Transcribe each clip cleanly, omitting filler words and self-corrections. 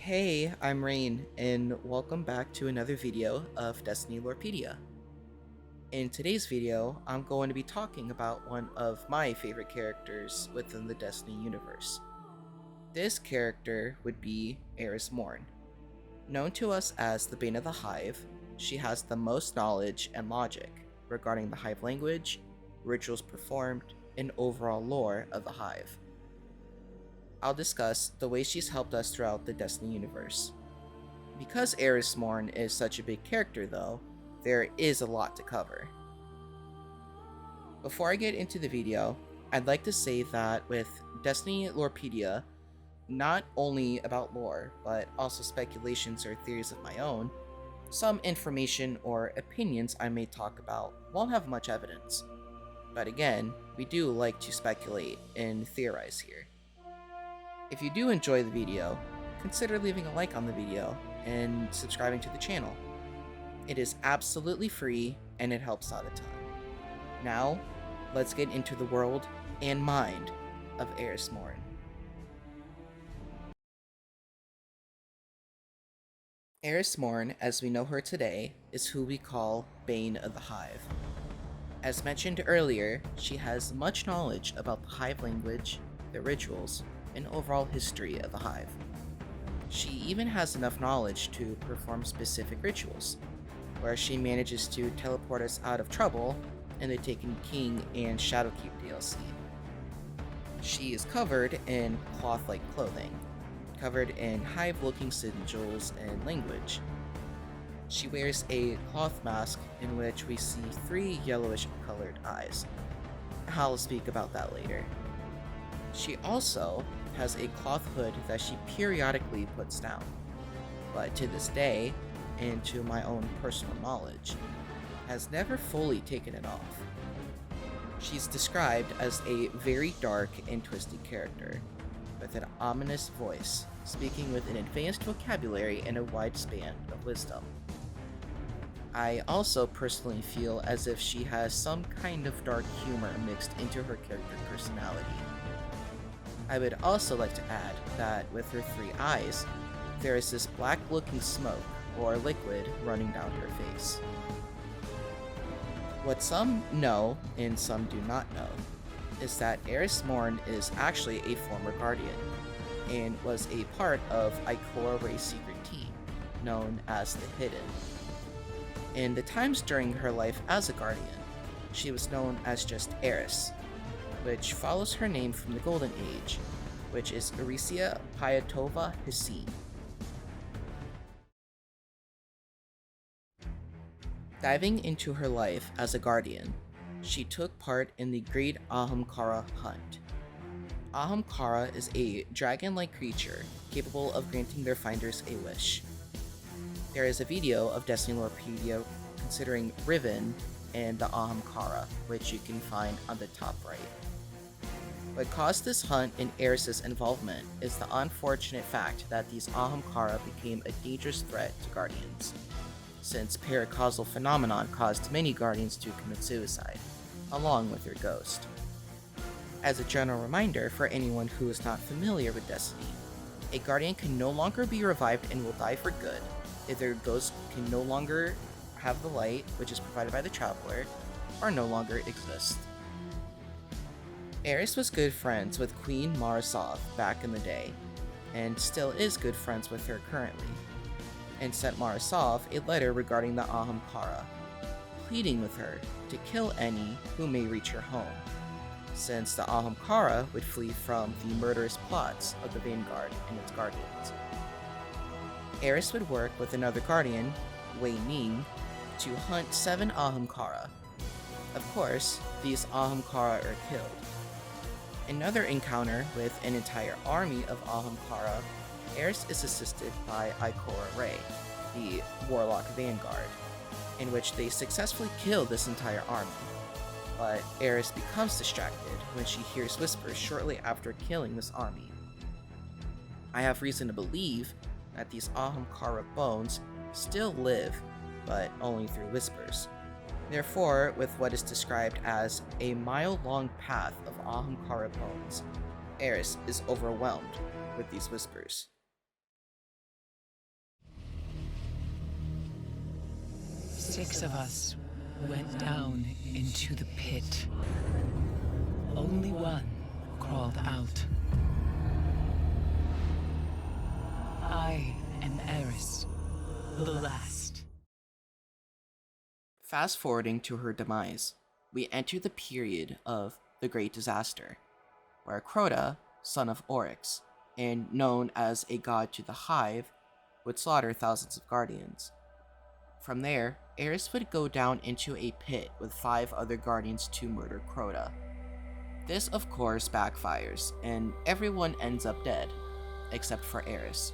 Hey, I'm Rain, and welcome back to another video of Destiny Lorepedia. In today's video, I'm going to be talking about one of my favorite characters within the Destiny universe. This character would be Eris Morn. Known to us as the Bane of the Hive, she has the most knowledge and logic regarding the Hive language, rituals performed, and overall lore of the Hive. I'll discuss the way she's helped us throughout the Destiny universe. Because Eris Morn is such a big character though, there is a lot to cover. Before I get into the video, I'd like to say that with Destiny Lorepedia, not only about lore, but also speculations or theories of my own, some information or opinions I may talk about won't have much evidence. But again, we do like to speculate and theorize here. If you do enjoy the video, consider leaving a like on the video and subscribing to the channel. It is absolutely free and it helps out a ton. Now, let's get into the world and mind of Eris Morn. Eris Morn, as we know her today, is who we call Bane of the Hive. As mentioned earlier, she has much knowledge about the Hive language, their rituals, and overall history of the Hive. She even has enough knowledge to perform specific rituals, where she manages to teleport us out of trouble in the Taken King and Shadowkeep DLC. She is covered in cloth-like clothing, covered in hive-looking sigils and language. She wears a cloth mask in which we see 3 yellowish-colored eyes. I'll speak about that later. She also has a cloth hood that she periodically puts down, but to this day, and to my own personal knowledge, has never fully taken it off. She's described as a very dark and twisty character, with an ominous voice, speaking with an advanced vocabulary and a wide span of wisdom. I also personally feel as if she has some kind of dark humor mixed into her character personality. I would also like to add that with her 3 eyes, there is this black looking smoke or liquid running down her face. What some know and some do not know is that Eris Morn is actually a former Guardian and was a part of Ikora Ray's secret team known as the Hidden. In the times during her life as a Guardian, she was known as just Eris, which follows her name from the Golden Age, which is Erisia Pyatova Hisine. Diving into her life as a Guardian, she took part in the Great Ahamkara hunt. Ahamkara is a dragon-like creature capable of granting their finders a wish. There is a video of Destiny Lorepedia considering Riven and the Ahamkara, which you can find on the top right. What caused this hunt and Eris's involvement is the unfortunate fact that these Ahamkara became a dangerous threat to Guardians, since paracausal phenomenon caused many Guardians to commit suicide, along with their ghost. As a general reminder for anyone who is not familiar with Destiny, a Guardian can no longer be revived and will die for good if their ghost can no longer have the light, which is provided by the Traveler, or no longer exist. Eris was good friends with Queen Marasov back in the day, and still is good friends with her currently, and sent Marasov a letter regarding the Ahamkara, pleading with her to kill any who may reach her home, since the Ahamkara would flee from the murderous plots of the Vanguard and its guardians. Eris would work with another guardian, Wei Ning, to hunt 7 Ahamkara. Of course, these Ahamkara are killed. Another encounter with an entire army of Ahamkara, Eris is assisted by Ikora Ray, the Warlock Vanguard, in which they successfully kill this entire army. But Eris becomes distracted when she hears whispers shortly after killing this army. I have reason to believe that these Ahamkara bones still live, but only through whispers. Therefore, with what is described as a mile-long path of Ahamkara bones, Eris is overwhelmed with these whispers. 6 of us went down into the pit. Only one crawled out. I am Eris, the last. Fast forwarding to her demise, we enter the period of the Great Disaster, where Crota, son of Oryx, and known as a god to the Hive, would slaughter thousands of guardians. From there, Eris would go down into a pit with 5 other guardians to murder Crota. This of course backfires, and everyone ends up dead, except for Eris.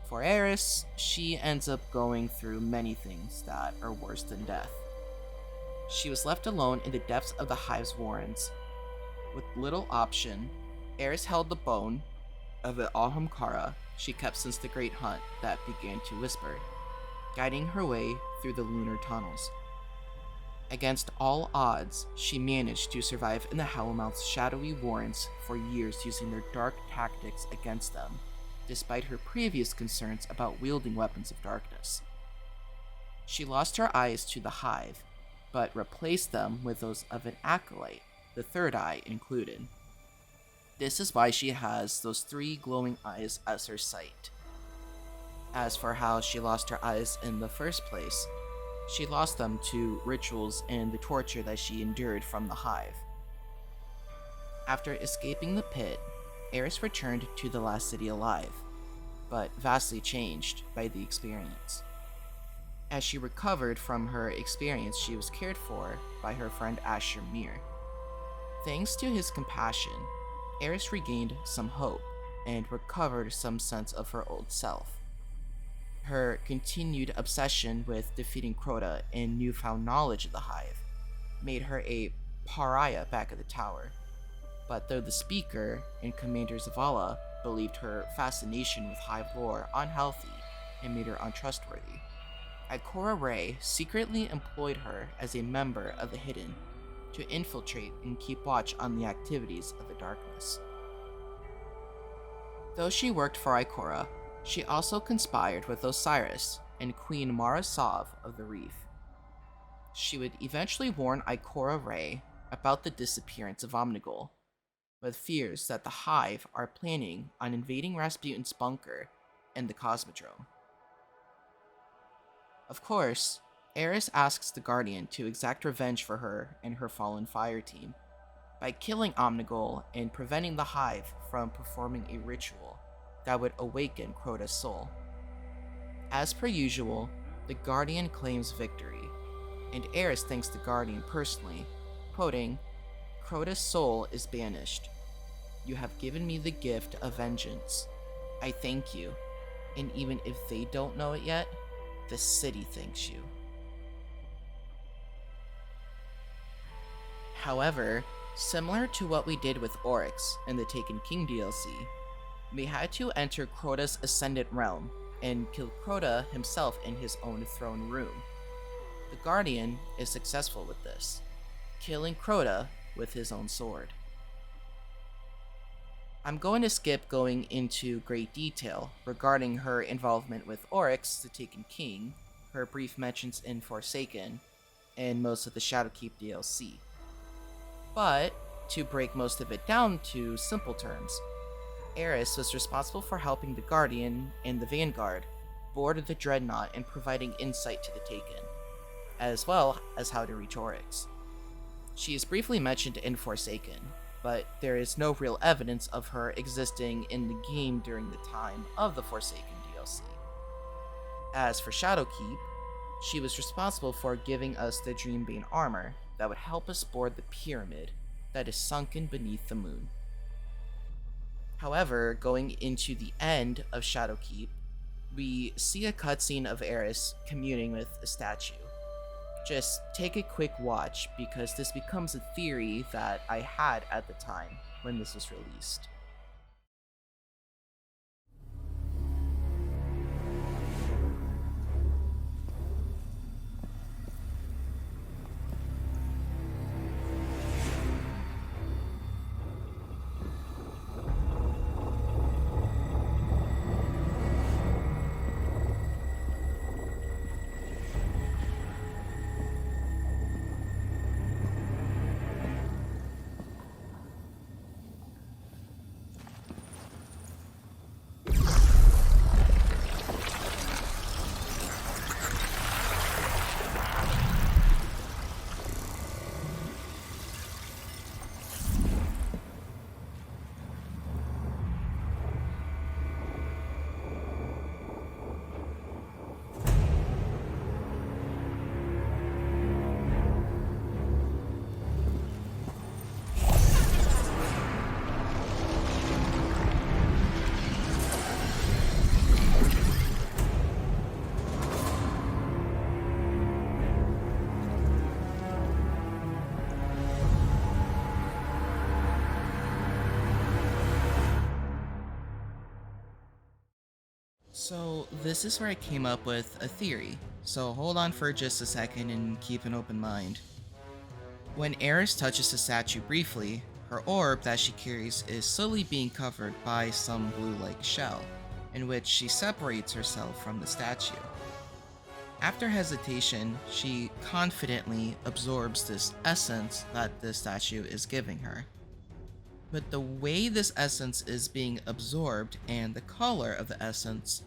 For Eris, she ends up going through many things that are worse than death. She was left alone in the depths of the Hive's warrens. With little option, Eris held the bone of the Ahamkara she kept since the Great Hunt that began to whisper, guiding her way through the lunar tunnels. Against all odds, she managed to survive in the Hellmouth's shadowy warrens for years using their dark tactics against them, despite her previous concerns about wielding weapons of darkness. She lost her eyes to the Hive, but replaced them with those of an acolyte, the third eye included. This is why she has those 3 glowing eyes as her sight. As for how she lost her eyes in the first place, she lost them to rituals and the torture that she endured from the Hive. After escaping the pit, Eris returned to the last city alive, but vastly changed by the experience. As she recovered from her experience, she was cared for by her friend Asher Mir. Thanks to his compassion, Eris regained some hope and recovered some sense of her old self. Her continued obsession with defeating Crota and newfound knowledge of the Hive made her a pariah back at the tower. But though the Speaker and Commander Zavala believed her fascination with Hive lore unhealthy and made her untrustworthy, Ikora Rey secretly employed her as a member of the Hidden to infiltrate and keep watch on the activities of the darkness. Though she worked for Ikora, she also conspired with Osiris and Queen Mara Sov of the Reef. She would eventually warn Ikora Rey about the disappearance of Omnigul, with fears that the Hive are planning on invading Rasputin's bunker and the Cosmodrome. Of course, Eris asks the Guardian to exact revenge for her and her fallen fire team by killing Omnigul and preventing the Hive from performing a ritual that would awaken Crota's soul. As per usual, the Guardian claims victory, and Eris thanks the Guardian personally, quoting, "Crota's soul is banished. You have given me the gift of vengeance. I thank you, and even if they don't know it yet, the city thanks you." However, similar to what we did with Oryx in the Taken King DLC, we had to enter Crota's Ascendant Realm and kill Crota himself in his own throne room. The Guardian is successful with this, killing Crota with his own sword. I'm going to skip going into great detail regarding her involvement with Oryx, the Taken King, her brief mentions in Forsaken, and most of the Shadowkeep DLC. But, to break most of it down to simple terms, Eris was responsible for helping the Guardian and the Vanguard board the Dreadnought and providing insight to the Taken, as well as how to reach Oryx. She is briefly mentioned in Forsaken, but there is no real evidence of her existing in the game during the time of the Forsaken DLC. As for Shadowkeep, she was responsible for giving us the Dreambane armor that would help us board the pyramid that is sunken beneath the moon. However, going into the end of Shadowkeep, we see a cutscene of Eris communing with a statue. Just take a quick watch because this becomes a theory that I had at the time when this was released. So this is where I came up with a theory, so hold on for just a second and keep an open mind. When Eris touches the statue briefly, her orb that she carries is slowly being covered by some glue-like shell, in which she separates herself from the statue. After hesitation, she confidently absorbs this essence that the statue is giving her. But the way this essence is being absorbed and the color of the essence,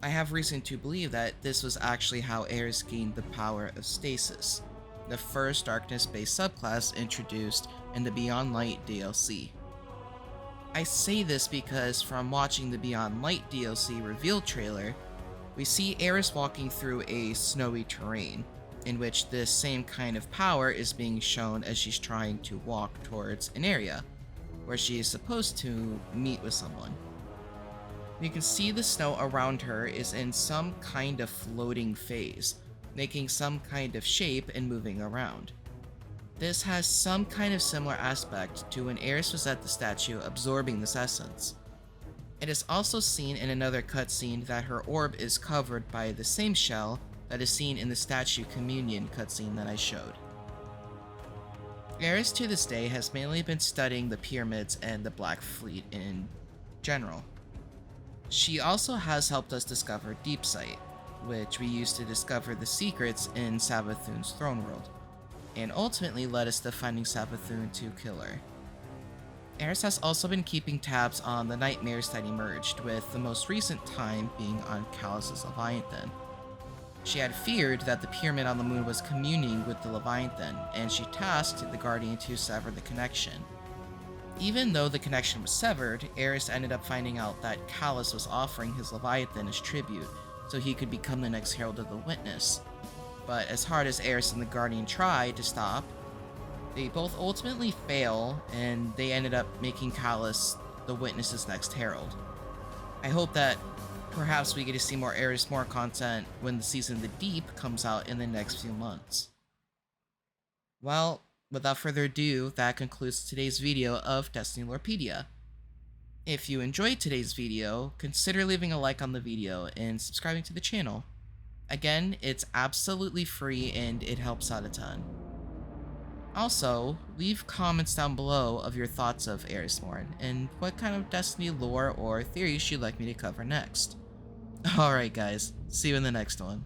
I have reason to believe that this was actually how Eris gained the power of stasis, the first darkness-based subclass introduced in the Beyond Light DLC. I say this because from watching the Beyond Light DLC reveal trailer, we see Eris walking through a snowy terrain, in which this same kind of power is being shown as she's trying to walk towards an area where she is supposed to meet with someone. You can see the snow around her is in some kind of floating phase, making some kind of shape and moving around. This has some kind of similar aspect to when Eris was at the statue absorbing this essence. It is also seen in another cutscene that her orb is covered by the same shell that is seen in the statue communion cutscene that I showed. Eris to this day has mainly been studying the pyramids and the Black Fleet in general. She also has helped us discover Deep Sight, which we used to discover the secrets in Savathun's throne world, and ultimately led us to finding Savathun to kill her. Eris has also been keeping tabs on the nightmares that emerged, with the most recent time being on Callus's Leviathan. She had feared that the pyramid on the moon was communing with the Leviathan, and she tasked the Guardian to sever the connection. Even though the connection was severed, Eris ended up finding out that Callus was offering his Leviathan as tribute, so he could become the next Herald of the Witness. But as hard as Eris and the Guardian tried to stop, they both ultimately fail, and they ended up making Callus the Witness's next Herald. I hope that perhaps we get to see more Eris Morn content when the Season of the Deep comes out in the next few months. Well, without further ado, that concludes today's video of Destiny Lorepedia. If you enjoyed today's video, consider leaving a like on the video and subscribing to the channel. Again, it's absolutely free and it helps out a ton. Also, leave comments down below of your thoughts of Eris Morn and what kind of Destiny lore or theories you'd like me to cover next. Alright guys, see you in the next one.